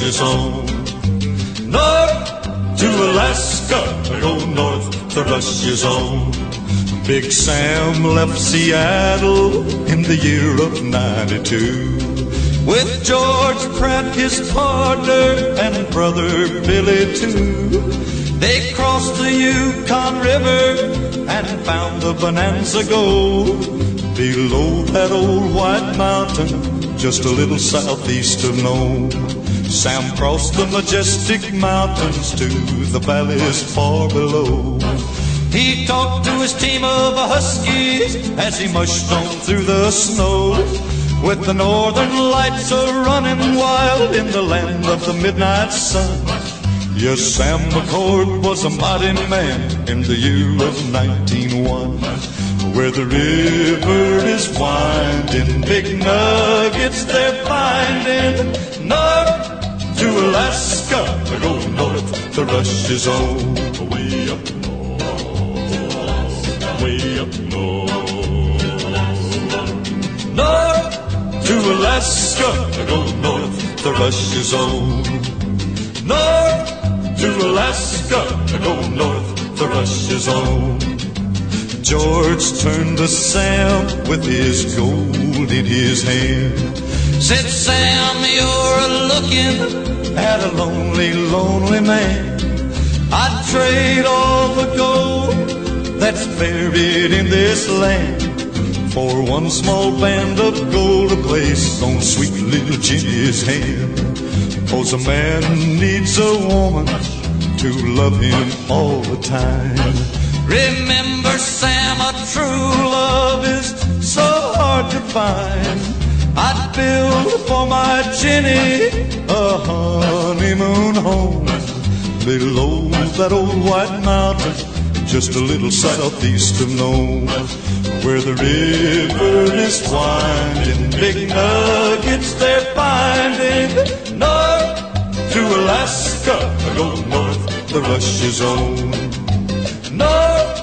Is on. North to Alaska, go north, the rush is on. Big Sam left Seattle in the year of 92 with George Pratt, his partner, and brother Billy too. They crossed the Yukon River and found the Bonanza Gold below that old white mountain, just a little southeast of Nome. Sam crossed the majestic mountains to the valleys far below. He talked to his team of huskies as he mushed on through the snow, with the northern lights a-running wild in the land of the midnight sun. Yes, Sam McCord was a mighty man in the year of 1901, where the river is winding, big nuggets they're finding. North to Alaska, go north, the rush is on. Way up north, way up north. North to Alaska, go north, the rush is on. North to Alaska, go north, the rush is on. George turned to Sam with his gold in his hand. Said, Sam, you're a-looking at a lonely, lonely man. I'd trade all the gold that's buried in this land for one small band of gold to place on sweet little Jenny's hand. 'Cause a man needs a woman to love him all the time. Remember, Sam, a true love is so hard to find. I'd build for my Jenny a honeymoon home below that old white mountain, just a little southeast of Nome, where the river is winding, big nuggets they're finding. North to Alaska, go north, the rush is on. North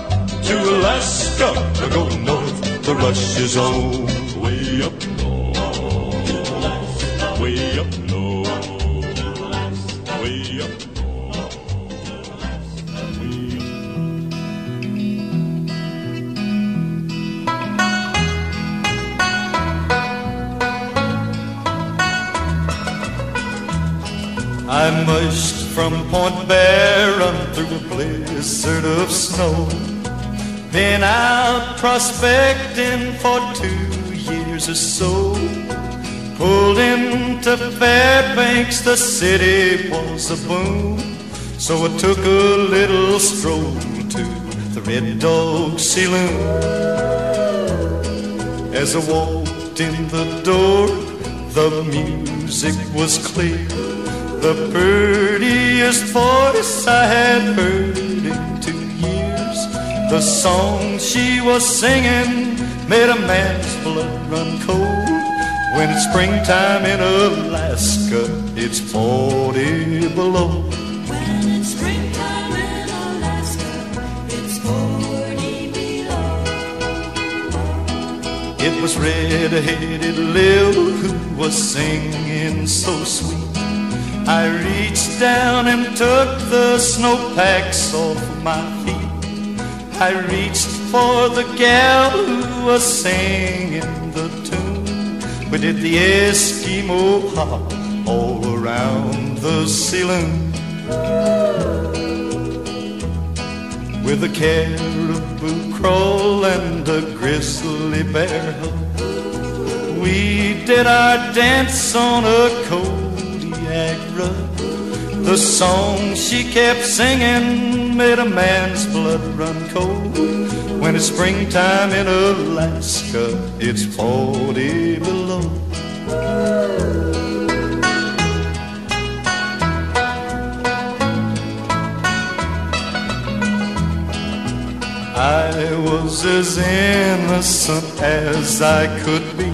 to Alaska, go north, the rush is on. Way up north, way up north, way up north, way up. I mushed from Point Barren through a blizzard of snow. Been out prospecting for 2 years or so. Pulled into Fairbanks, the city was a boom. So I took a little stroll to the Red Dog Saloon. As I walked in the door, the music was clear. The prettiest voice I had heard in 2 years. The song she was singing made a man's blood run cold. When it's springtime in Alaska, it's 40 below. When it's springtime in Alaska, it's 40 below. It was red-headed Lil who was singing so sweet. I reached down and took the snowpacks off of my feet. I reached for the gal who was singing the tune. We did the Eskimo hop all around the saloon. With a caribou crawl and a grizzly bear hug, we did our dance on a Kodiak rug. The song she kept singing made a man's blood run cold. When it's springtime in Alaska, it's 40 below. I was as innocent as I could be.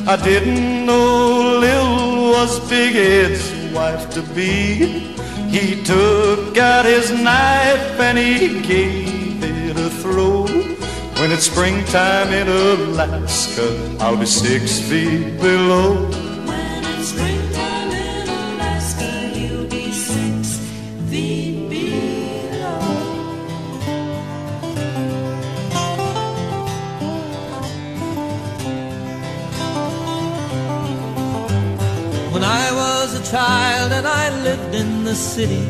I didn't know Lil was Big Ed's wife to be. He took out his knife and he gave it a throw. When it's springtime in Alaska, I'll be 6 feet below. When it's springtime in Alaska, you'll be 6 feet below. When I was a child and I lived in the city,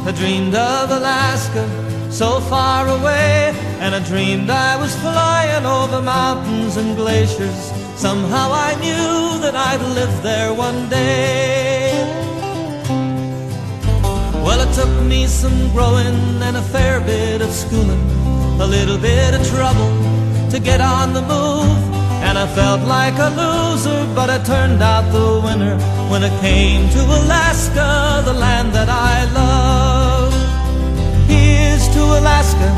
I dreamed of Alaska, so far away, and I dreamed I was flying over mountains and glaciers. Somehow I knew that I'd live there one day. Well, it took me some growing and a fair bit of schooling, a little bit of trouble to get on the move, and I felt like a loser, but I turned out the winner when it came to Alaska, the land that I love. Here's to Alaska,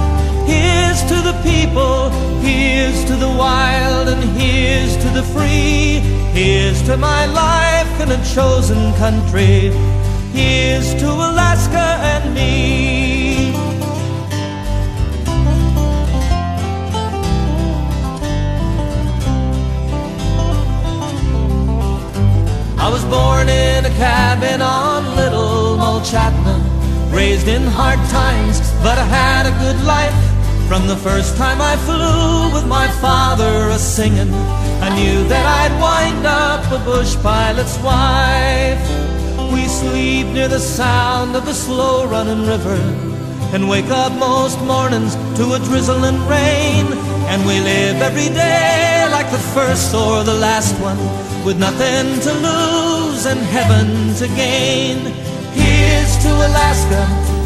here's to the people, here's to the wild, and here's to the free. Here's to my life in a chosen country. Here's to Alaska and me. I was born in a cabin on Little Mulchatna, raised in hard times, but I had a good life. From the first time I flew with my father a-singing, I knew that I'd wind up a bush pilot's wife. We sleep near the sound of the slow-running river and wake up most mornings to a drizzling rain. And we live every day like the first or the last one, with nothing to lose and heaven to gain. Here's to Alaska,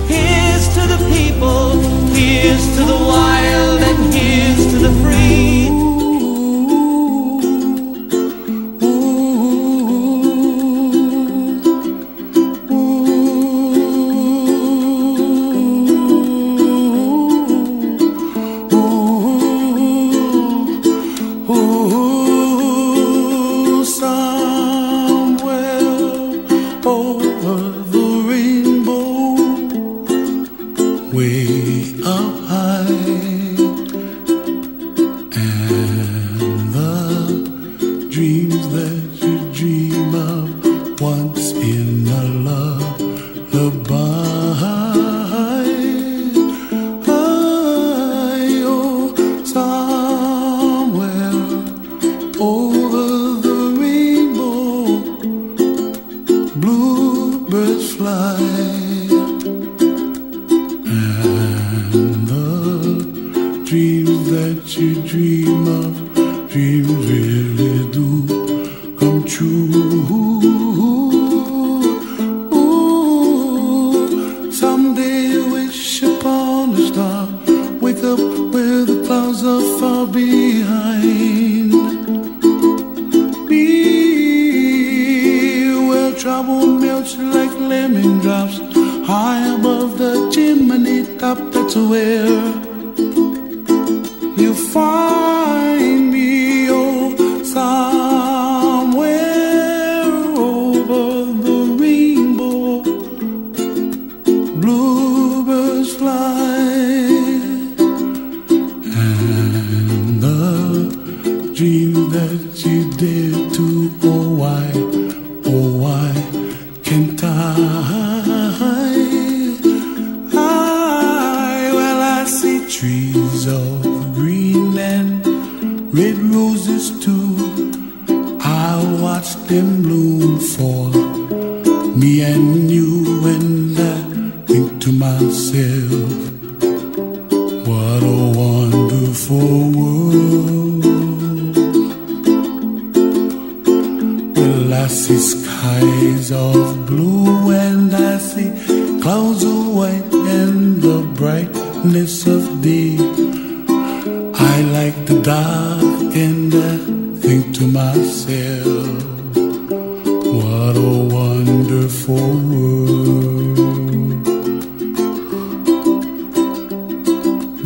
here's to the people, here's to the wild, and here's to the free.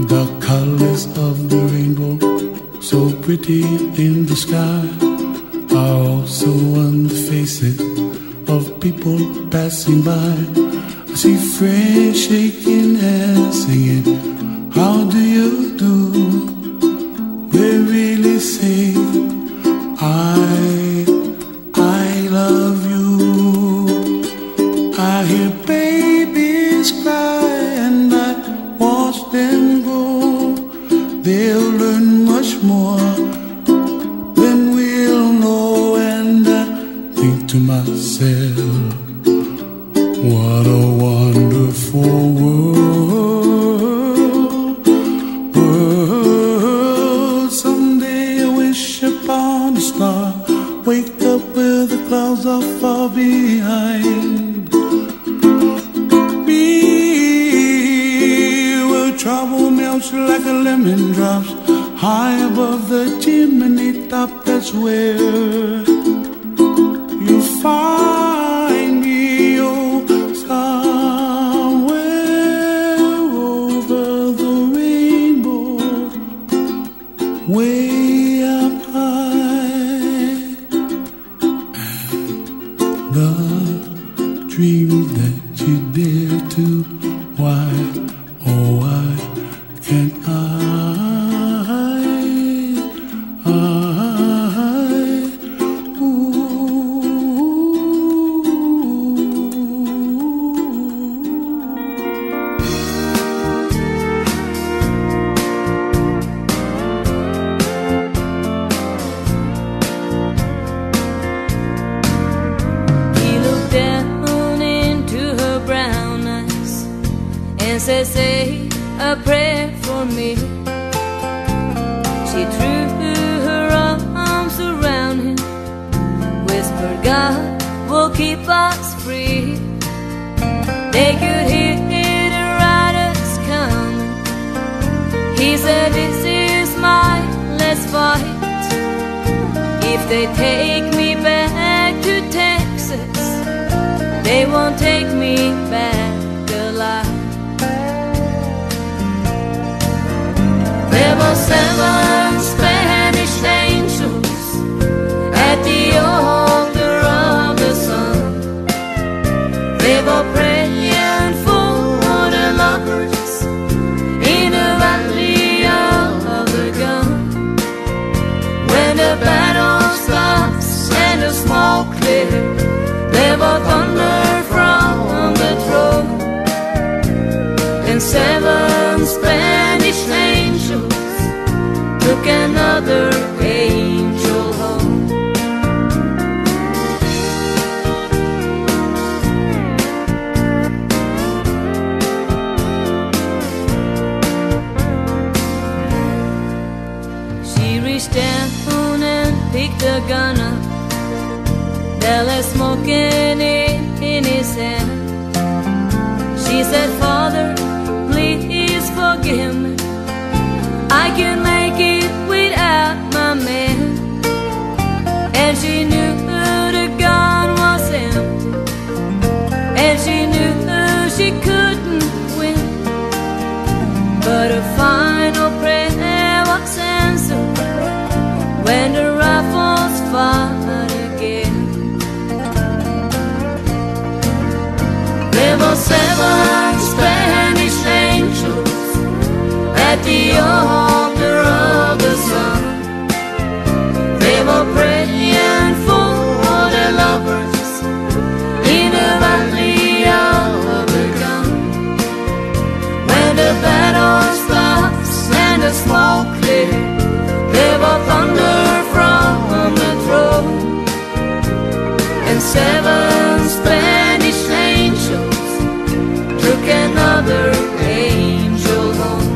The pretty in the sky are also on the faces of people passing by. I see friends shaking hands, singing, how do you do? They really say, I love you. I hear babies cry and I watch them grow. They'll learn much more than we'll know. And I think to myself, what a wonderful world. Someday I wish upon a star, wake up where the clouds are far behind me, where trouble melts like a lemon drops high above the chimney top. That's where you find me, oh, somewhere over the rainbow, way up high. The dreams that you dare to, why, oh why can't I? Say a prayer for me. She threw her arms around him, whispered, God will keep us free. They could hear the riders coming. He said, this is my last fight. If they take me back to Texas, they won't take me back alive. There were 7 Spanish angels at the altar of the sun. They were praying for the lovers in the valley of the gun. When the battle stops and the smoke clears, there was thunder from the throne, and 7 Spanish angels took another angel home. She reached down and picked a gun up that lay smoking in his hand. She said, Father, please forgive me. I can make it without my man. And she knew the gun was empty, and she knew she couldn't win. But her final prayer was answered when the rifles fired again. There were 7 Spanish angels at the altar of the sun. They were praying for their lovers in the valley of the gun. When the battle stops and the smoke clears, there was thunder from the throne, and 7 Spanish angels took another angel home.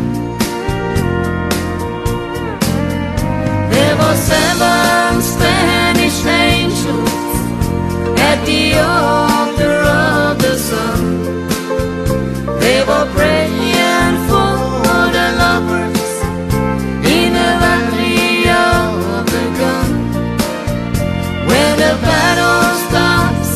There were 7 Spanish angels at the altar of the sun. They were praying for the lovers in the valley of the gun. When the battle stops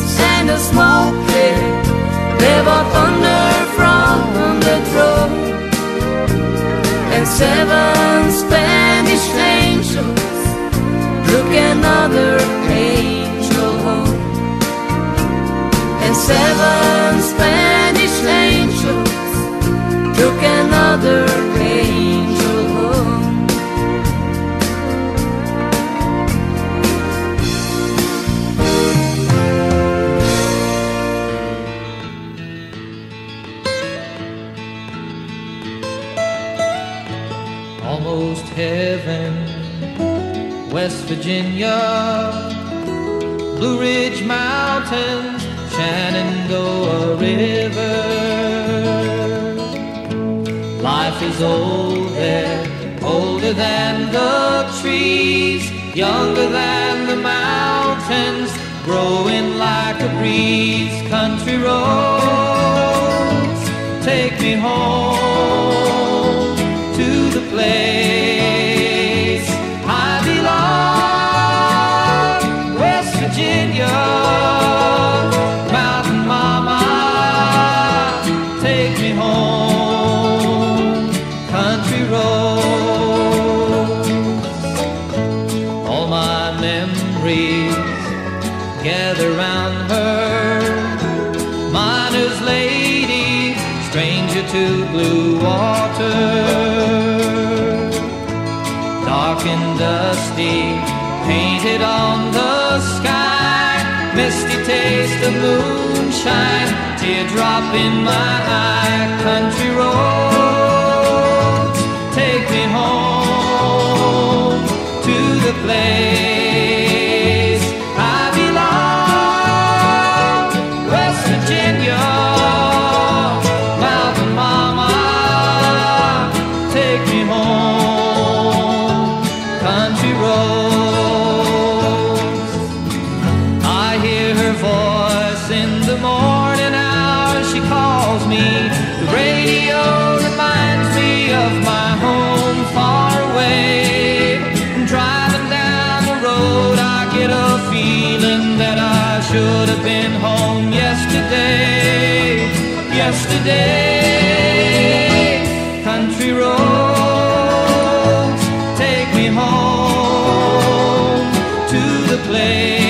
took another angel home. Almost heaven, West Virginia, Blue Ridge Mountains, Shenandoah River. Life is old there, older than the trees, younger than the mountains, growing like a breeze. Country roads, take me home to the place I belong, West Virginia, Mountain Mama, take me home, country roads. All my memories gather round her, miner's lady, stranger to blue water. Dark and dusty, painted on the sky, misty taste of moonshine, teardrop in my eye. Country roads, take me home to the place I belong, West Virginia, Mountain Mama, take me home, country roads. I hear her voice in the morning hours, she calls me. The radio reminds me of my home far away. Driving down the road, I get a feeling that I should have been home yesterday, yesterday. Country roads, take me home to the place